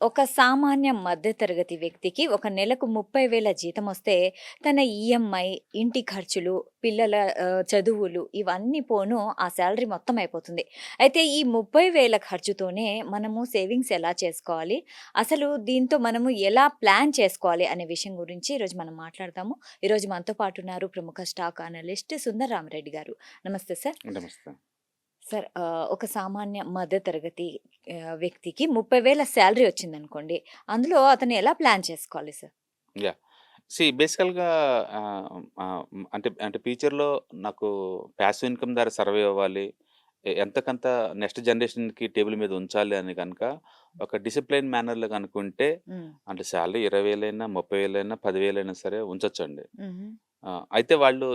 ఒక సామాన్య మధ్యతరగతి వ్యక్తికి ఒక నెలకు 30,000 జీతమొస్తే, తన ఈఎంఐ, ఇంటి ఖర్చులు, పిల్లల చదువులు ఇవన్నీ పోను ఆ సాలరీ మొత్తం అయిపోతుంది. అయితే ఈ 30,000 ఖర్చుతోనే మనము సేవింగ్స్ ఎలా చేసుకోవాలి? అసలు దీంతో మనము ఎలా ప్లాన్ చేసుకోవాలి అనే విషయం గురించి ఈరోజు మనం మాట్లాడదాము. ఈరోజు మనతో పాటు ఉన్నారు ప్రముఖ స్టాక్ అనలిస్ట్ సుందర్ రామరెడ్డి గారు. నమస్తే సార్. నమస్తే. సార్ ఒక సామాన్య మధ్యతరగతి వ్యక్తికి 30,000 సాలరీ వచ్చిందనుకోండి. అందులో అతను ఎలా ప్లాన్ చేసుకోవాలి సార్? యాహ్! బేసికల్‌గా ఆహ్, ఆహ్, అంటే అంటే ఫ్యూచర్‌లో నాకు పాసివ్ ఇన్‌కమ్ ద్వారా సర్వైవ్ అవ్వాలి. ఎంతకంత నెక్స్ట్ జనరేషన్‌కి టేబుల్ మీద ఉంచాలి అని గనక ఒక డిసిప్లైన్ మేనర్‌లో గనుకుంటే హ్మ్. అంటే సాలరీ 20,000 30,000 10,000 సరే ఉంచొచ్చండి. హుహు. అయితే వాళ్ళు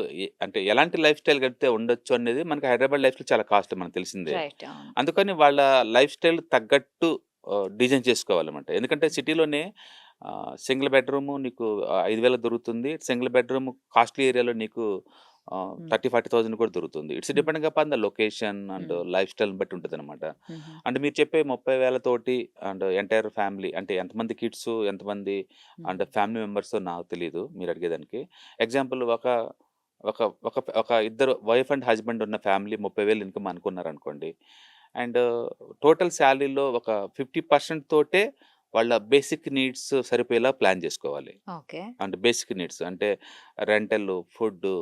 అంటే ఎలాంటి లైఫ్ స్టైల్ గడిపితే ఉండొచ్చు అనేది మనకి హైదరాబాద్ లైఫ్‌లో చాలా కాస్ట్‌లీ మనకు తెలిసిందే. రైట్. అవును. అందుకని వాళ్ళ లైఫ్ స్టైల్ తగ్గట్టు డిజైన్ చేసుకోవాలన్నమాట. ఎందుకంటే సిటీలోనే సింగిల్ బెడ్‌రూము నీకు 5,000 దొరుకుతుంది. సింగిల్ బెడ్‌రూమ్ కాస్ట్‌లీ ఏరియాలో నీకు హ్మ్. 30,000, 40,000 కూడా దొరుకుతుంది. ఇట్స్ హ్మ్. Depending upon the location and హ్మ్. లైఫ్ స్టైల్‌ని బట్టి ఉంటదనమాట. హుహు. అంటే మీరు చెప్పే 30,000 తోటి అండ్ ఎంటైర్ ఫ్యామిలీ అంటే ఎంతమంది కిడ్సు, ఎంతమంది హ్మ్. అంటే ఫ్యామిలీ మెంబర్సో నాకు తెలీదు మీరు అడిగేదానికి. ఎగ్జాంపుల్ ఒక ఒక ఒక ఒక ఇద్దరు వైఫ్ అండ్ హస్బెండ్ ఉన్న ఫ్యామిలీ 30,000 ఇన్‌కమ్ అనుకున్నారనుకోండి. అండ్ టోటల్ సాలరీలో ఒక 50% తోటే వాళ్ళ బేసిక్ నీడ్స్ సరిపోయేలా ప్లాన్ జేసుకోవాలి. ఓకే. అంటే బేసిక్ నీడ్స్ అంటే రెంటలు, ఫుడ్డు,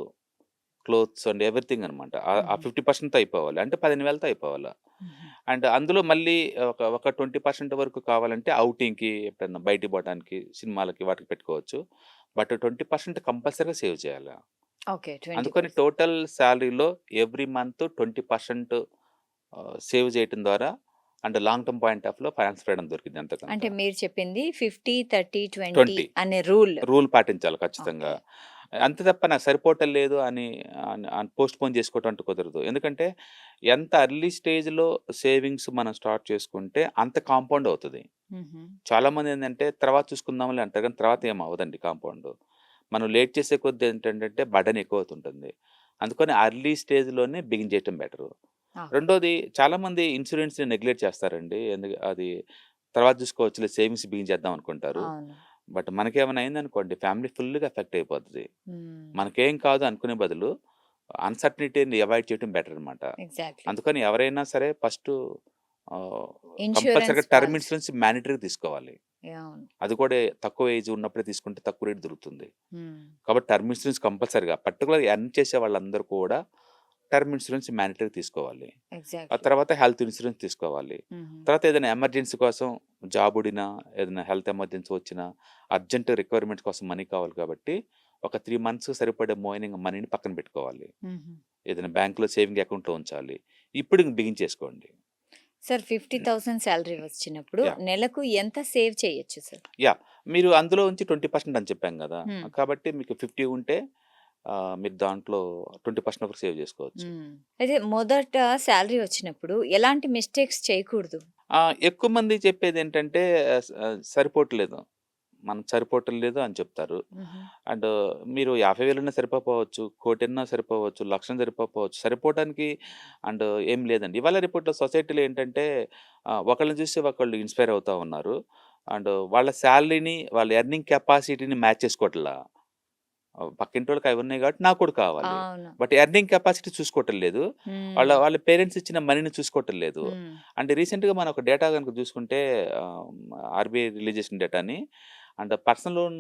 క్లోత్స్ అండ్ ఎవ్రీథింగ్ అనమాట. ఆ హుహు. 50%తో అయిపోవాలి. అంటే 15,000తో అయిపోవాల. హుహు. అండ్ అందులో మళ్ళీ ఒక 20% వరకు కావాలంటే ఔటింగ్‌కి ఎప్పుడన్నా బయటికి పోవటానికి, సినిమాలకి వాటికి పెట్టుకోవచ్చు. బట్ 20% కంపల్సరీగా సేవ్ చేయాల. ఓకే. అందుకని 20%. టోటల్ సాలరీలో ఎవ్రీ మంత్ 20% సేవ్ చేయటం ద్వారా అండ్ లాంగ్ టర్మ్ పాయింట్ ఆఫ్‌లో ఫైనాన్స్ ఫ్రీడమ్ దొరికిద్ది ఎంతో కొంత. అంటే మీరు చెప్పింది 50, 30, 20 20 అనే రూల్. రూల్ పాటించాలి ఖచ్చితంగా. ఓకే. అంతే తప్ప నాకు సరిపోవటం లేదు అని పోస్ట్‌పోన్ చేసుకోవటం అంటూ కుదరదు. ఎందుకంటే ఎంత ఎర్లీ స్టేజ్‌లో సేవింగ్స్ మనం స్టార్ట్ చేసుకుంటే అంత కాంపౌండ్ అవుతది. హుహు. చాలామందేందంటే తర్వాత చూసుకుందాంలే అంటారు కానీ తర్వాత ఏమి అవ్వదండి కాంపౌండు. మనం లేట్ చేసే కొద్దీ ఏంటంటే బర్డెన్ ఎక్కువవుతుంటుంది. అందుకని అర్లీ స్టేజ్‌లోనే బిగిన్ చేయటం బెటరు. ఓకే. రెండోది చాలామంది ఇన్సూరెన్స్‌ని నెగ్లెక్ట్ చేస్తారండి. అది తర్వాత చూసుకోవచ్చులే సేవింగ్స్ బిగిన్ చేద్దాం అనుకుంటారు. అవును. బట్ మనకేమైనా అయిందనుకోండి ఫ్యామిలీ ఫుల్‌గా ఎఫెక్ట్ అయిపోతది. హ్మ్. మనకేం కాదు అనుకునే బదులు అన్‌సర్టనిటీని అవాయిడ్ చేయడం బెటర్ అనమాట. ఎగ్జాక్ట్‌లీ. అందుకని ఎవరైనా సరే ఫస్టు ఆహ్, ఇన్స్యూరెన్స్ కంపల్సరీగా టర్మ్ పాలిసీ. ఇన్స్యూరెన్స్ మ్యాండేటరీగా తీసుకోవాలి. అవును. అది కూడా తక్కువ ఏజ్ ఉన్నప్పుడే తీసుకుంటే తక్కువ రేట్ దొరుకుతుంది. హ్మ్. కాబట్టి టర్మ్ ఇన్స్యూరెన్స్ కంపల్సరీగా పర్టిక్యులర్‌గా ఎర్న్ చేసే వాళ్ళందరూ కూడా టర్మ్ ఇన్స్యూరెన్స్ మ్యాండేటరీగా తీసుకోవాలి. ఆ ఎగ్జాక్ట్‌లీ. తర్వాత హెల్త్ ఇన్స్యూరెన్స్ తీసుకోవాలి. హుహు. తర్వాత ఏదైనా ఎమర్జెన్సీ కోసం జాబ్ ఊడినా, ఏదైనా హెల్త్ ఎమర్జెన్సీ వచ్చినా, అర్జెంట్ రిక్వైర్మెంట్స్ కోసం మనీ కావాలి కాబట్టి, ఒక 3 మంత్స్ సరిపడే మోయినింగ్ మనీని పక్కన పెట్టుకోవాలి. హుహు. ఏదైనా బ్యాంక్‌లో సేవింగ్ అకౌంట్‌లో ఉంచాలి. ఇప్పుడు ఇంక బిగించేసుకోండి. సార్ 50,000 సాలరీ వచ్చినప్పుడు యాహ్! నెలకు ఎంత సేవ్ చేయొచ్చు సార్? యాహ్! మీరు అందులో నుంచి 20% అని చెప్పాం గదా! హ్మ్. కాబట్టి మీకు 50 ఉంటే మీరు దాంట్లో 20% వరకు సేవ్ జేసుకోవచ్చు. హ్మ్. అయితే మొదట సాలరీ వచ్చినప్పుడు ఎలాంటి మిస్టేక్స్ చేయకూడదు? ఎక్కువ మంది చెప్పేదేంటంటే సరిపోవట్లేదు. మనకు సరిపోవటం లేదు అని చెప్తారు. హుహు. అండ్ మీరు 50,000 సరిపోకపోవచ్చు, కోటన్నా సరిపోవచ్చు, లక్షం సరిపోకపోవచ్చు. సరిపోవటానికి అండ్ ఏం లేదండి. ఇవాళ రేపట్లో సొసైటీలో ఏంటంటే ఒకళ్ళని చూసి ఒకళ్ళు ఇన్‌స్పైర్ అవుతా ఉన్నారు. అండ్ వాళ్ళ సాలరీని, వాళ్ళ ఎర్నింగ్ కెపాసిటీని మ్యాచ్ చేసుకోవట్లా. పక్కింటోళ్ళకి అవి ఉన్నాయి కాబట్టి నాకు కూడా కావాలి. అవును. బట్ ఎర్నింగ్ కెపాసిటీ చూసుకోవటం లేదు. వాళ్ళ హ్మ్. వాళ్ళ పేరెంట్స్ ఇచ్చిన మనీని చూసుకోవటం లేదు. హ్మ్. అండ్ రీసెంట్‌గా మనం ఒక డేటా గనుక చూసుకుంటే ఆహ్, ఆర్‌బీఐ రిలీజ్ చేసిన డేటాని అండ్ పర్సనల్ లోన్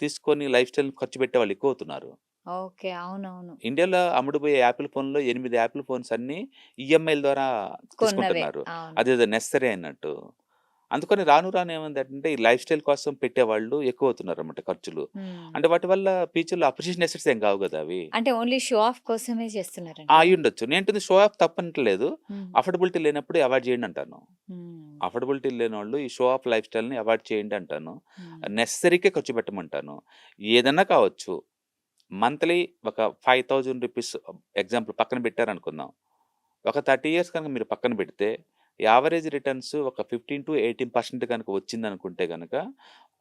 తీసుకొని లైఫ్ స్టైల్‌ని ఖర్చు పెట్టేవాళ్ళు ఎక్కువవుతున్నారు. ఓకే. అవునవును. ఇండియాలో అమ్ముడుపోయే యాపిల్ ఫోన్‌లో 8 యాపిల్ ఫోన్స్ అన్నీ ఈఎంఐల ద్వారా కొన్నవే. తీసుకుంటున్నారు. అవును. అదేదో నెసెసరీ అన్నట్టు. అందుకని రాను రాను ఏమైందంటే ఈ లైఫ్ స్టైల్ కోసం పెట్టేవాళ్ళు ఎక్కువవుతున్నారన్నమాట ఖర్చులు. హ్మ్. అంటే వాటి వల్ల ఫ్యూచర్‌లో అప్రిషియేషన్ అసెట్స్ ఏం కావు గదా! అవి. అంటే ఓన్లీ షో ఆఫ్ కోసమే చేస్తున్నారంటారా? అయ్యుండొచ్చు. నేనంటుంది షో ఆఫ్ తప్పనట్లేదు. హ్మ్. అఫోర్డబిలిటీ లేనప్పుడు అవాయిడ్ చేయండి అంటాను. హ్మ్. అఫోర్డబిలిటీ లేనోళ్ళు ఈ షో ఆఫ్ లైఫ్ స్టైల్‌ని అవాయిడ్ చేయండి అంటాను. హ్మ్. నెసెసరీకే ఖర్చు పెట్టమంటాను. ఏదన్నా కావచ్చు. మంత్లీ ఒక 5,000 రూపీస్ ఎగ్జాంపుల్ పక్కన పెట్టారనుకుందాం. ఒక 30 ఇయర్స్ కనుక మీరు పక్కన పెడితే, యావరేజ్ రిటర్న్స్ ఒక 15-18% గనుక వచ్చిందనుకుంటే గనక, రూ.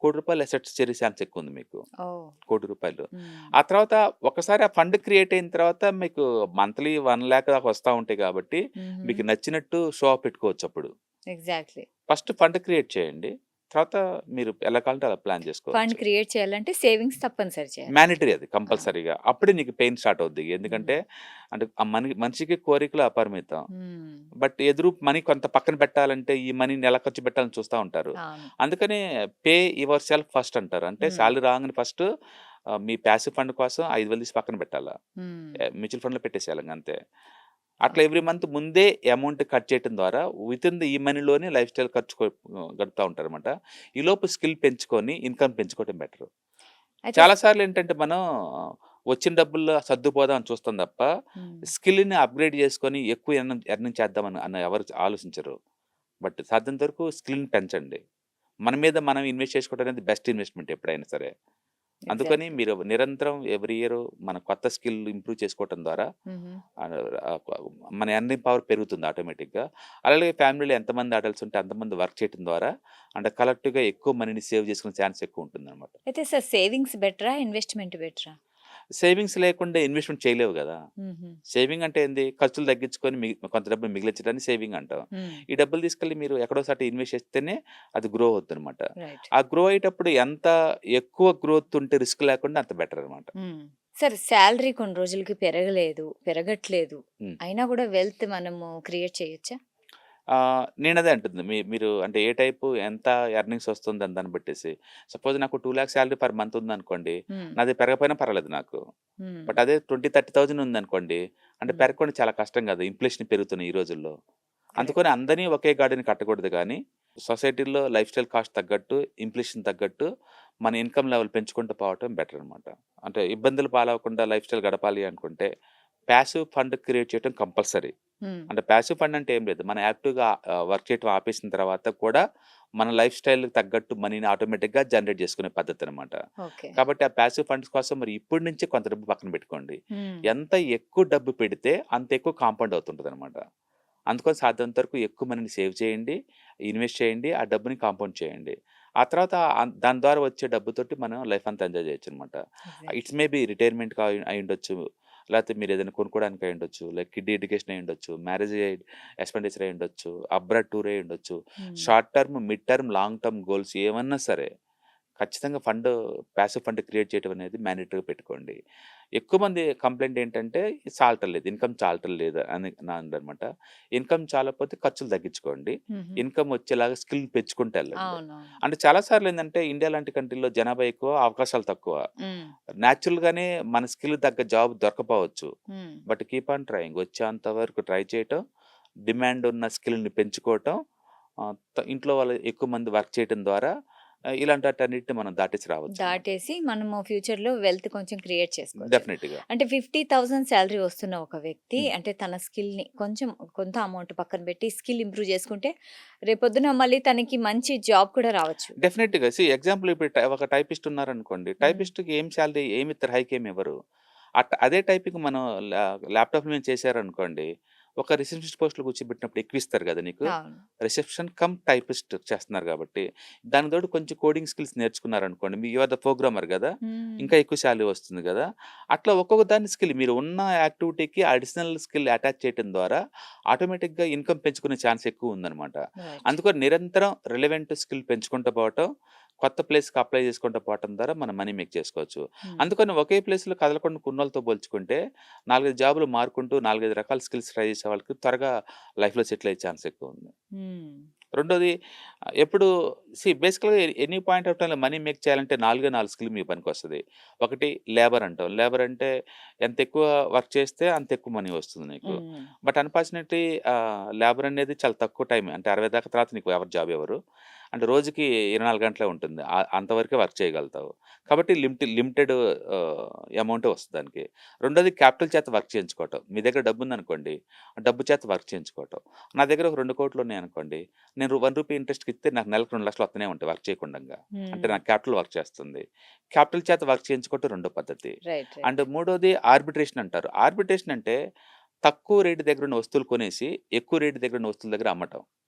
1,00,00,000 అసెట్స్ చేరే ఛాన్స్ ఎక్కువుంది మీకు. ఓహ్! రూ. 1,00,00,000. హ్మ్. ఆ తర్వాత ఒకసారి ఆ ఫండ్ క్రియేట్ అయిన తర్వాత మీకు మంత్లీ 1,00,000 దాకా వస్తా ఉంటాయి కాబట్టి, హుహు. మీకు నచ్చినట్టు షో ఆఫ్ పెట్టుకోవచ్చప్పుడు. ఎగ్జాక్ట్‌లీ. ఫస్ట్ ఫండ్ క్రియేట్ చేయండి. తర్వాత మీరు ఎలా కావాలంటే అలా ప్లాన్ ఫండ్ చేసుకోవచ్చు. క్రియేట్ చేయాలంటే సేవింగ్స్ తప్పనిసరి చేయాలి. మ్యాండేటరీ అది ఆ! కంపల్సరీగా. అప్పుడే నీకు పెయిన్ స్టార్ట్ అవుద్ది. హ్మ్. ఎందుకంటే అంటే ఆ మనిషికి కోరికలు అపరిమితం. హ్మ్. బట్ ఎదురు మనీ కొంత పక్కన పెట్టాలంటే ఈ మనీని ఎలా ఖర్చు పెట్టాలని చూస్తా ఉంటారు. అవును. అందుకనే పే యువర్ సెల్ఫ్ ఫస్ట్ అంటారు. అంటే హ్మ్. సాలరీ రాంగానే ఫస్ట్ మీ ప్యాసివ్ ఫండ్ కోసం 5,000 తీసి పక్కన పెట్టాలా. హ్మ్. మ్యూచువల్ ఫండ్‌లో పెట్టేసేయాలి ఇంగంతే. అట్లా ఎవ్రీ ఓకే. మంత్ ముందే అమౌంట్ కట్ చేయటం ద్వారా వితిన్ ది ఈ మనీలోనే లైఫ్ స్టైల్ ఖర్చు గడుపుతా ఉంటారనమాట. ఈలోపు స్కిల్ పెంచుకొని ఇన్‌కమ్ పెంచుకోవటం బెటరు. అయితే చాలా సార్లేంటంటే మనం వచ్చిన డబ్బుల్లో సర్దుపోదాం అని చూస్తాం తప్ప, హ్మ్. స్కిల్‌ని అప్‌గ్రేడ్ చేసుకొని ఎక్కువ ఎర్నింగ్ చేద్దామని ఎవరు ఆలోచించరు. బట్ సాధ్యమైనంత వరకు స్కిల్‌ని పెంచండి. మన మీద మనం ఇన్వెస్ట్ చేసుకోవడం అనేది బెస్ట్ ఇన్వెస్ట్‌మెంట్ ఎప్పుడైనా సరే. అందుకని ఎగ్జాక్ట్‌లీ. మీరు నిరంతరం ఎవ్రీ ఇయర్ మన కొత్త స్కిల్ ఇంప్రూవ్ చేసుకోవటం ద్వారా హుహు. ఆహ్, ఆహ్, మన ఎర్నింగ్ పవర్ పెరుగుతుంది ఆటోమేటిక్‌గా. అలాగే ఫ్యామిలీలో ఎంతమంది అడల్ట్స్ ఉంటే అంతమంది వర్క్ చేయటం ద్వారా అంటే కలెక్టివ్‌గా ఎక్కువ మనీని సేవ్ చేసుకునే ఛాన్స్ ఎక్కువ ఉంటుందన్నమాట. అయితే సార్ సేవింగ్స్ బెటరా? ఇన్వెస్ట్‌మెంట్ బెటరా? సేవింగ్స్ లేకుండా ఇన్వెస్ట్‌మెంట్ చేయలేవు గదా! హుహు. సేవింగ్ అంటే ఏంది? ఖర్చులు తగ్గించుకొని కొంత డబ్బులు మిగిలించడాన్ని సేవింగ్ అంటాం. హ్మ్. ఈ డబ్బులు తీసుకెళ్ళి మీరు ఎక్కడో చోట ఇన్వెస్ట్ చేస్తేనే అది గ్రో అవుద్దనమాట. రైట్. ఆ గ్రో అయ్యేటప్పుడు ఎంత ఎక్కువ గ్రోత్ ఉంటే రిస్క్ లేకుండా అంత బెటర్ అనమాట. హ్మ్. సరే సాలరీ కొన్ని రోజులకి పెరగట్లేదు. హ్మ్. అయినా గూడా వెల్త్ మనము క్రియేట్ చేయొచ్చా? నేనదే అంటుంది. మీరు అంటే ఏ టైపు ఎంత ఎర్నింగ్స్ వస్తుంది అని దాన్ని బట్టేసి. సపోజ్ నాకు 2,00,000 సాలరీ పర్ మంత్ ఉందనుకోండి. హ్మ్. నాది పెరగకపోయినా పర్వాలేదు నాకు. హ్మ్. బట్ అదే 20, 30,000 ఉందనుకోండి. అంటే హ్మ్. పెరగకుండా చాలా కష్టం కదా! ఇన్‌ఫ్లేషన్ పెరుగుతున్నాయి ఈ రోజుల్లో. అందుకని కరెక్ట్. అందరిని ఒకే గాడిన కట్టకూడదు గానీ, సొసైటీలో లైఫ్ స్టైల్ కాస్ట్ తగ్గట్టు, ఇన్‌ఫ్లేషన్ తగ్గట్టు మన ఇన్‌కమ్ లెవెల్ పెంచుకుంటూ పోవటం బెటర్ అనమాట. అంటే ఇబ్బందులు పాలవకుండా లైఫ్ స్టైల్ గడపాలి అనుకుంటే, పాసివ్ ఫండ్ క్రియేట్ చేయడం కంపల్సరీ. హ్మ్. అంటే పాసివ్ ఫండ్ అంటే ఏం లేదు. మనం యాక్టివ్‌గా వర్క్ చేయటం ఆపేసిన తర్వాత కూడా మన లైఫ్ స్టైల్‌కి తగ్గట్టు మనీని ఆటోమేటిక్‌గా జనరేట్ చేసుకునే పద్ధతనమాట. ఓకే. కాబట్టి ఆ పాసివ్ ఫండ్స్ కోసం మరి ఇప్పటి నుంచే కొంత డబ్బు పక్కన పెట్టుకోండి. హ్మ్. ఎంత ఎక్కువ డబ్బు పెడితే అంత ఎక్కువ కాంపౌండ్ అవుతుంటదనమాట. అందుకని సాధ్యమైనంత వరకు ఎక్కువ మనీని సేవ్ చేయండి, ఇన్వెస్ట్ చేయండి, ఆ డబ్బుని కాంపౌండ్ చేయండి. ఆ తర్వాత దాని ద్వారా వచ్చే డబ్బుతోటి మనం లైఫ్ అంతా ఎంజాయ్ చేయొచ్చనమాట. It's exactly. మేబీ రిటైర్మెంట్‌గా అయ్యుండొచ్చు. లేతే మీరేదైనా కొనుక్కోవడానికి అయ్యుండొచ్చు. లైక్ కిడ్ ఎడ్యుకేషన్ అయ్యుండొచ్చు. మ్యారేజ్ ఎక్స్‌పెండిచర్ అయ్యుండొచ్చు. అబ్రాడ్ టూర్ అయ్యుండొచ్చు. Hmm. Short term, mid term, long term goals ఏమన్నా సరే ఖచ్చితంగా పాసివ్ ఫండ్ క్రియేట్ చేయడం అనేది మ్యాండేటరీగా పెట్టుకోండి. ఎక్కువ మంది కంప్లెయింట్ ఏంటంటే చాలటం లేదు. ఇన్‌కమ్ చాలటం లేదు అని నాదనమాట. ఇన్‌కమ్ చాలకపోతే ఖర్చులు తగ్గించుకోండి. హుహు. ఇన్‌కమ్ వచ్చేలాగా స్కిల్ పెంచుకుంటూ ఎళ్ళండి. అవునవును. అంటే చాలా సార్లు ఏందంటే ఇండియా లాంటి కంట్రీలో జనాభా ఎక్కువ, అవకాశాలు తక్కువ. హ్మ్. నేచురల్‌గానే మన స్కిల్‌కి తగ్గ జాబ్ దొరకపోవచ్చు. హ్మ్. But keep on trying. వచ్చేంత వరకు ట్రై చేయటం, డిమాండ్ ఉన్న స్కిల్‌ని పెంచుకోవటం, ఇంట్లో వాళ్ళు ఎక్కువ మంది వర్క్ చేయటం ద్వారా ఇలాంటి వాటన్నిటిని మనం దాటేసి రావచ్చనమాట. దాటేసి మనము ఫ్యూచర్‌లో వెల్త్ కొంచెం క్రియేట్ చేసుకోవచ్చు. డెఫినెట్‌గా. అంటే 50,000 సాలరీ వస్తున్న ఒక వ్యక్తి హ్మ్. అంటే తన స్కిల్‌ని కొంచెం కొంత అమౌంట్ పక్కన పెట్టి స్కిల్ ఇంప్రూవ్ చేసుకుంటే రేపొద్దున మళ్ళీ తనకి మంచి జాబ్ కూడా రావచ్చు. డెఫినెట్‌గా. ఎగ్జాంపుల్ ఇప్పుడు ఒక టైపిస్ట్ ఉన్నారనుకోండి. హ్మ్. టైపిస్ట్‌కి ఏం సాలరీ ఏమిత్తరు, హైక్ ఏమి ఇవ్వరు. అదే టైపింగ్ మనం ల్యాప్‌టాప్ మీద చేశారనుకోండి. ఒక రిసెప్షనిస్ట్ పోస్ట్‌లో కూర్చోబెట్టినప్పుడు ఎక్కువిస్తారు గదా నీకు. అవును. రిసెప్షన్ కమ్ టైపిస్ట్ చేస్తున్నారు గాబట్టి. దానికి తోడు కొంచెం కోడింగ్ స్కిల్స్ నేర్చుకున్నారనుకోండి. యూ ఆర్ ద ప్రోగ్రామర్ గదా! హ్మ్. ఇంకా ఎక్కువ సాలరీ వస్తుంది గదా! అట్లా ఒక్కొక్క దాని స్కిల్ మీరు ఉన్న యాక్టివిటీకి అడిషనల్ స్కిల్ అటాచ్ చేయటం ద్వారా ఆటోమేటిక్‌గా ఇన్‌కమ్ పెంచుకునే ఛాన్స్ ఎక్కువుందనమాట. రైట్. అందుకని నిరంతరం రిలవెంట్ స్కిల్ పెంచుకుంటూ పోవటం, కొత్త ప్లేస్‌కి అప్లై చేసుకుంటూ పోవటం ద్వారా మనం మనీ మేక్ చేసుకోవచ్చు. హ్మ్. అందుకని ఒకే ప్లేస్‌లో కదలకుండా ఉన్నోళ్ళతో పోల్చుకుంటే 4, 5 జాబులు మారుకుంటూ 4, 5 రకాల స్కిల్స్ ట్రై చేసే వాళ్ళకి త్వరగా లైఫ్‌లో సెటిల్ అయ్యే ఛాన్స్ ఎక్కువుంది. హ్మ్. రెండోది ఎప్పుడు బేసికల్‌గా ఎనీ పాయింట్ ఆఫ్ టైమ్‌లో మనీ మేక్ చేయాలంటే 4 స్కిల్ మీకు పనికొస్తది. ఒకటి లేబర్ అంటాం. లేబర్ అంటే ఎంత ఎక్కువ వర్క్ చేస్తే అంత ఎక్కువ మనీ వస్తుంది నీకు. హ్మ్. బట్ అన్‌ఫార్చునేట్‌లీ లేబర్ అనేది చాలా తక్కువ టైమే. అంటే 60 దాకా తర్వాత నీకు ఎవరు జాబ్ ఇవ్వరు. అంటే రోజుకి 24 గంటలే ఉంటుంది. అంతవరకే వర్క్ చేయగలుగుతావు. కాబట్టి లిమిటెడ్ అమౌంటే వస్తది దానికి. రెండోది క్యాపిటల్ చేత వర్క్ చేయించుకోవటం. మీ దగ్గర డబ్బుందనుకోండి, ఆ డబ్బు చేత వర్క్ చేయించుకోవటం. నా దగ్గర ఒక 2,00,00,000 ఉన్నాయనుకోండి, నేను రూ. 1 ఇంట్రెస్ట్‌కి ఇస్తే నాకు నెలకు 2,00,000 వస్తూనే ఉంటాయి వర్క్ చేయకుండంగా. అంటే హ్మ్. నాకు క్యాపిటల్ వర్క్ చేస్తుంది. క్యాపిటల్ చేత వర్క్ చేయించుకోవటం రెండో పద్ధతి. రైట్. And right. మూడోది ఆర్బిట్రేషన్ అంటారు. ఆర్బిట్రేషన్ అంటే తక్కువ రేట్ దగ్గరున్న వస్తువులు కొనేసి, ఎక్కువ రేట్ దగ్గరున్న వస్తువుల దగ్గర అమ్మటం.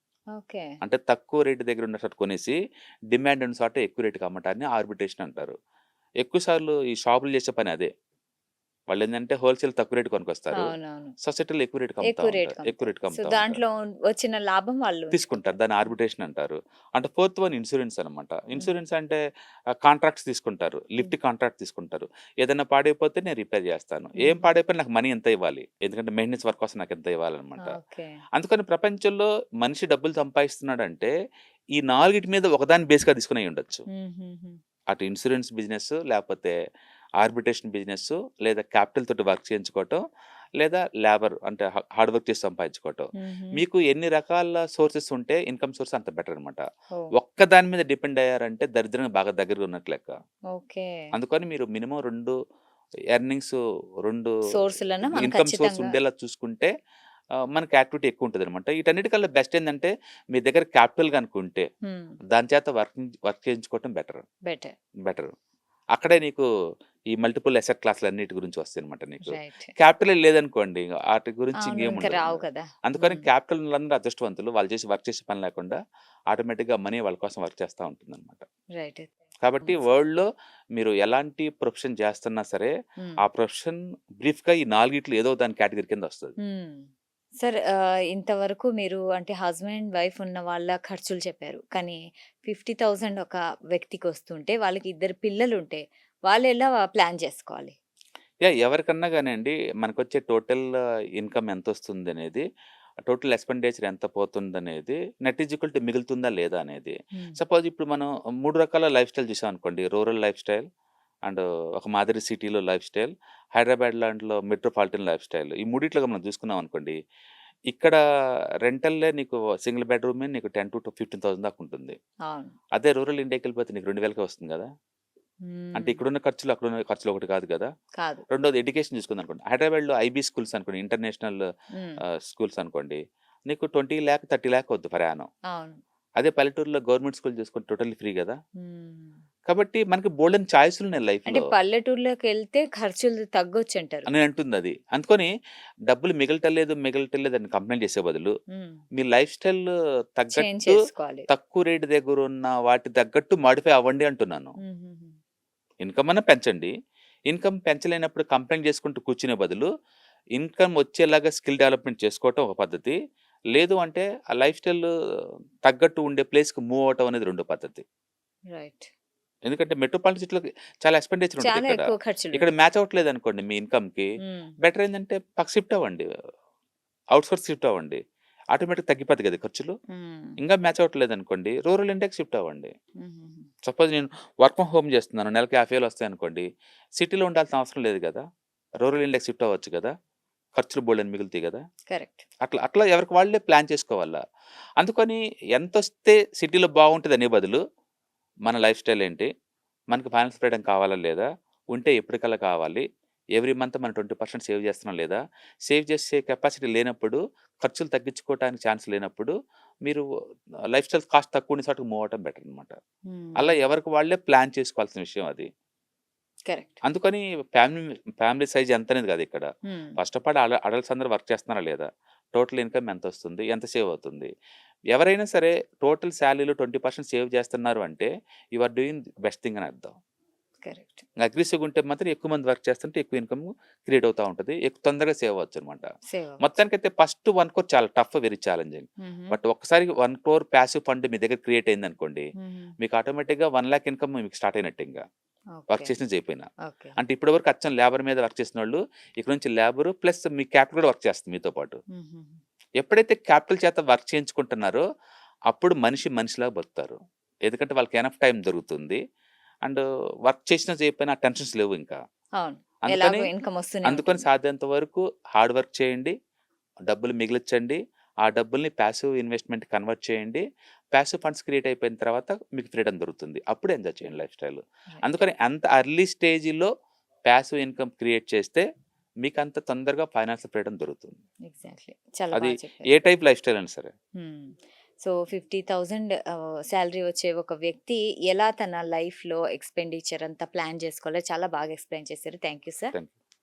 ఓకే. అంటే తక్కువ రేట్ దగ్గర ఉన్న చోట కొనేసి, డిమాండ్ ఉన్న చోట ఎక్కువ రేట్‌కి అమ్మటాన్ని ఆర్బిట్రేషన్ అంటారు. ఎక్కువ సార్లు ఈ షాపులు చేసే పని అదే. వాళ్ళేందంటే హోల్‌సేల్ తక్కువ రేటుకి కొనుక్కొస్తారు. అవునవును. సొసైటీలో ఎక్కువ రేటుకి అమ్ముతా ఎక్కువ ఉంటారు. ఎక్కువ రేట్‌కమ్ముతారు. రేటుకి సో, అమ్ముతా ఉంటారు. దాంట్లో వచ్చిన లాభం వాళ్ళు తీసుకుంటారు. ఉంచుకుంటారు. దాన్ని హ్మ్. ఆర్బిట్రేషన్ అంటారు. అంటే ఫోర్త్ వన్ ఇన్స్యూరెన్స్ అనమాట. హ్మ్. ఇన్స్యూరెన్స్ అంటే కాంట్రాక్ట్స్ తీసుకుంటారు. హ్మ్. లిఫ్ట్ కాంట్రాక్ట్ తీసుకుంటారు. ఏదైనా పాడైపోతే నేను రిపేర్ చేస్తాను. ఏం హుహు. పాడైపోయినా నాకు మనీ ఎంత ఇవ్వాలి? ఎందుకంటే మెయింటెనెన్స్ వర్క్ కోసం నాకు ఎంత ఇవ్వాలనమాట. ఓకే. అందుకని ప్రపంచంలో మనిషి డబ్బులు సంపాదిస్తున్నాడంటే ఈ నాలుగిటి మీద ఒకదాన్ని బేస్‌గా తీసుకొని అయ్యుండొచ్చు. హుహుహు. అటు ఇన్స్యూరెన్స్ బిజినెస్, లేపోతే ఆర్బిట్రేషన్ బిజినెస్, లేదా క్యాపిటల్ తోటి వర్క్ చేయించుకోవటం, లేదా లేబర్ అంటే హార్డ్ వర్క్ చేసి సంపాదించుకోవటం. హుహు. మీకు ఎన్ని రకాల సోర్సెస్ ఉంటే ఇన్‌కమ్ సోర్స్ అంత బెటర్ అనమాట. ఓహ్! ఒక్క దాని మీద డిపెండ్ అయ్యారంటే దరిద్రానికి బాగా దగ్గరగా ఉన్నట్టు లెక్క. ఓకే. అందుకని మీరు మినిమమ్ 2 ఎర్నింగ్స్ 2 సోర్సులను మనం ఇన్‌కమ్ సోర్స్ ఖచ్చితంగా ఉండేలా చూసుకుంటే మనకి యాక్టివిటీ ఎక్కువ ఉంటదనమాట. వీటన్నిటికన్నా బెస్ట్ ఏందంటే మీ దగ్గర క్యాపిటల్ గనుక ఉంటే హ్మ్. దాని చేత వర్క్ చేయించుకోవటం బెటర్. బెటర్. బెటర్. అక్కడే నీకు ఈ మల్టిపుల్ అసెట్ క్లాస్‌లన్నిటి గురించి వస్తాయన్నమాట నీకు. రైట్. క్యాపిటలే లేదనుకోండి ఆటి గురించి అవును. ఇంక రావు ఇంకేముండదనమాట. కదా! అందుకని హ్మ్. క్యాపిటల్ ఉన్నోళ్ళందరూ అదృష్టవంతులు. వాళ్ళు వర్క్ చేసే పని లేకుండా ఆటోమేటిక్‌గా మనీ వాళ్ళ కోసం వర్క్ చేస్తా ఉంటుందనమాట. రైట్. కాబట్టి మచ్. వరల్డ్‌లో మీరు ఎలాంటి ప్రొఫెషన్ చేస్తున్నా సరే, హ్మ్. ఆ ప్రొఫెషన్ బ్రీఫ్‌గా ఈ నాలుగిట్లో ఏదో దాని కేటగరీ కింద వస్తది. హ్మ్. సార్ ఇంతవరకు మీరు అంటే హస్బెండ్, వైఫ్ ఉన్న వాళ్ళ ఖర్చులు చెప్పారు. కానీ 50,000 ఒక వ్యక్తికొస్తుంటే వాళ్ళకి ఇద్దరు పిల్లలుంటే వాళ్ళెలా ప్లాన్ చేసుకోవాలి? ఎవరికన్నా గానండి మనకొచ్చే టోటల్ ఇన్‌కమ్ ఎంతొస్తుందనేది, టోటల్ ఎక్స్‌పెండిచర్ ఎంత పోతుందనేది, నెట్ ఈజ్ ఈక్వల్ టు మిగులుతుందా లేదా అనేది. హ్మ్. సపోజ్ ఇప్పుడు మనం 3 రకాల లైఫ్ స్టైల్ చూసామనుకోండి. రూరల్ లైఫ్ స్టైల్ అండ్ ఒక మాదిరి సిటీలో లైఫ్ స్టైల్, హైదరాబాద్ లాంటిలో మెట్రోపాలిటన్ లైఫ్ స్టైల్. ఈ మూడిట్లోగా మనం చూసుకున్నామనుకోండి. ఇక్కడ రెంటల్లే నీకు సింగిల్ బెడ్‌రూమే నీకు 10,000-15,000 దాకా ఉంటుంది. అవును. అదే రూరల్ ఇండియాకెళ్ళిపోతే నీకు 2,000కే వస్తుంది గదా! అంటే హ్మ్. ఇక్కడున్న ఖర్చులు, అక్కడున్న ఖర్చులు ఒకటి కాదు కదా! కాదు. రెండోది ఎడ్యుకేషన్ చూసుకుందనుకోండి. హైదరాబాద్‌లో ఐబీ స్కూల్స్ అనుకోండి, ఇంటర్నేషనల్ హ్మ్. స్కూల్స్ అనుకోండి. నీకు 20,00,000, 30,00,000 అవుద్ది పర్ యానమ్. అవును. అదే పల్లెటూరులో గవర్నమెంట్ స్కూల్ చూసుకుంటే టోటల్లీ ఫ్రీ గదా! హ్మ్. కాబట్టి మనకి బోలెడన్ని చాయిస్‌లున్నాయి అంటే లైఫ్‌లో పల్లెటూర్లోకెళ్తే ఖర్చులు తగ్గొచ్చంటారు. అని అంటుందది. అందుకని డబ్బులు మిగలటలేదు అని కంప్లెయింట్ చేసే బదులు, హ్మ్. మీ లైఫ్ స్టైల్ చేంజ్ తగ్గట్టు చేసుకోవాలి. తక్కువ రేట్ దగ్గరున్న వాటి తగ్గట్టు మోడిఫై అవ్వండి అంటున్నాను. హుహుహు. ఇన్‌కమ్ అన్నా పెంచండి. ఇన్‌కమ్ పెంచలేనప్పుడు కంప్లెయింట్ చేసుకుంటూ కూర్చునే బదులు, ఇన్‌కమ్ వచ్చేలాగా స్కిల్ డెవలప్‌మెంట్ చేసుకోవటం ఒక పద్ధతి. లేదు అంటే ఆ లైఫ్ స్టైల్ తగ్గట్టు ఉండే ప్లేస్‌కి మూవ్ అవ్వటం అనేది రెండో పద్ధతి. రైట్. ఎందుకంటే మెట్రోపాలిటన్ సిటీ‌లోకి చాలా ఎక్స్‌పెండిచర్ చాలా ఉంటదిక్కడ. ఎక్కువ ఇక్కడ ఖర్చులుంటాయి. మ్యాచ్ అవ్వట్లేదనుకోండి మీ ఇన్‌కమ్‌కి, హ్మ్. బెటర్ ఏందంటే పక్కకి షిఫ్ట్ అవ్వండి. ఔట్‌సోర్స్ షిఫ్ట్ అవ్వండి. ఆటోమేటిక్‌గా తగ్గిపోద్ది కదా ఖర్చులు. హ్మ్. ఇంకా మ్యాచ్ అవ్వట్లేదనుకోండి, రూరల్ ఇండియాకి షిఫ్ట్ అవ్వండి. హుహుహు. సపోజ్ నేను వర్క్ ఫ్రమ్ హోమ్ చేస్తున్నాను. నెలకి 50,000 వస్తాయనుకోండి. సిటీలో ఉండాల్సిన అవసరం లేదు గదా! రూరల్ ఇండియాకి షిఫ్ట్ అవ్వచ్చు గదా! ఖర్చులు బోలెడన్ని మిగులుతాయి గదా! కరెక్ట్. అట్లా అట్లా ఎవరికి వాళ్ళే ప్లాన్ చేసుకోవాల. అందుకని ఎంతొస్తే సిటీలో బాగుంటదనే బదులు, మన లైఫ్ స్టైల్ ఏంటి? మనకి ఫైనాన్షియల్ ఫ్రీడమ్ కావాలా లేదా? ఉంటే ఎప్పటికల్లా కావాలి? ఎవ్రీ మంత్ మనం 20% సేవ్ చేస్తున్నాం లేదా? సేవ్ చేసే కెపాసిటీ లేనప్పుడు, ఖర్చులు తగ్గించుకోవటానికి ఛాన్స్ లేనప్పుడు, మీరు లైఫ్ స్టైల్ కాస్ట్ తక్కువ చోటకి మూవ్ అవ్వటం బెటర్ అనమాట. హ్మ్. అలా ఎవరికి వాళ్ళే ప్లాన్ చేసుకోవాల్సిన విషయం అది. కరెక్ట్. అందుకని ఫ్యామిలీ సైజ్ ఎంతనేది కాదు ఇక్కడ. Hmm. First of all adults అందరూ వర్క్ చేస్తున్నారా లేదా? టోటల్ ఇన్‌కమ్ ఎంతొస్తుంది? ఎంత సేవ్ అవుతుంది? ఎవరైనా సరే టోటల్ సాలరీలో 20% సేవ్ చేస్తున్నారు అంటే, you are doing best thing అని అర్థం. కరెక్ట్. అగ్రెసివ్‌గా ఉంటే మాత్రం ఎక్కువ మంది వర్క్ చేస్తుంటే ఎక్కువ ఇన్‌కమ్ క్రియేట్ అవుతా ఉంటది. తొందరగా సేవ్ అవ్వచ్చనమాట. సేవ్ అవ్వచ్చు. మొత్తానికైతే ఫస్ట్ 1 చాలా టఫ్, వెరీ ఛాలెంజింగ్. హుహు. బట్ ఒక్కసారి 1,00,00,000 పాసివ్ ఫండ్ మీ దగ్గర క్రియేట్ అయిందనుకోండి, హుహు. మీకు ఆటోమేటిక్‌గా 1,00,000 ఇన్‌కమ్ మీకు స్టార్ట్ అయినట్టే ఇంక. Work okay. చేసినా చేయకపోయినా. ఓకే. అంటే ఇప్పటివరకు అచ్చం లేబర్ మీద వర్క్ చేసినోళ్ళు, ఇక నుంచి లేబరు ప్లస్ మీ క్యాపిటల్ కూడా వర్క్ చేస్తుంది మీతో పాటు. హుహుహు. ఎప్పుడైతే క్యాపిటల్ చేత వర్క్ చేయించుకుంటున్నారో, అప్పుడు మనిషి మనిషిలాగా బతుకుతారు. ఎందుకంటే వాళ్ళకి ఎనఫ్ టైమ్ దొరుకుతుంది. అండ్ వర్క్ చేసినా చేయకపోయినా ఆ టెన్షన్స్ లేవు ఇంకా. అవును. అందుకని, ఎలాగో ఇన్‌కమ్ వస్తూనే అందుకని ఉంటుంది. సాధ్యంత వరకు హార్డ్ వర్క్ చేయండి. డబ్బులు మిగిలిచ్చండి. ఆ డబ్బుల్ని పాసివ్ ఇన్వెస్ట్‌మెంట్ కన్వర్ట్ చేయండి. పాసివ్ ఫండ్స్ క్రియేట్ అయిపోయిన తర్వాత మీకు ఫ్రీడమ్ దొరుకుతుంది. అప్పుడు ఎంజాయ్ చేయండి లైఫ్ స్టైల్. రైట్. అందుకని అంత ఎర్లీ స్టేజ్‌లో పాసివ్ ఇన్‌కమ్ క్రియేట్ చేస్తే మీకంత తొందరగా ఫైనాన్షియల్ ఫ్రీడమ్ దొరుకుతుంది. ఎగ్జాక్ట్‌లీ. చాలా అది బాగా చెప్పారు. ఏ టైప్ లైఫ్ స్టైల్ అయినా సరే. హ్మ్. సో, 50,000 సాలరీ వచ్చే ఒక వ్యక్తి ఎలా తన లైఫ్‌లో ఎక్స్‌పెండిచర్ అంతా ప్లాన్ చేసుకోవాలో చాలా బాగా ఎక్స్‌ప్లెయిన్ చేశారు. Thank you sir. Thank you.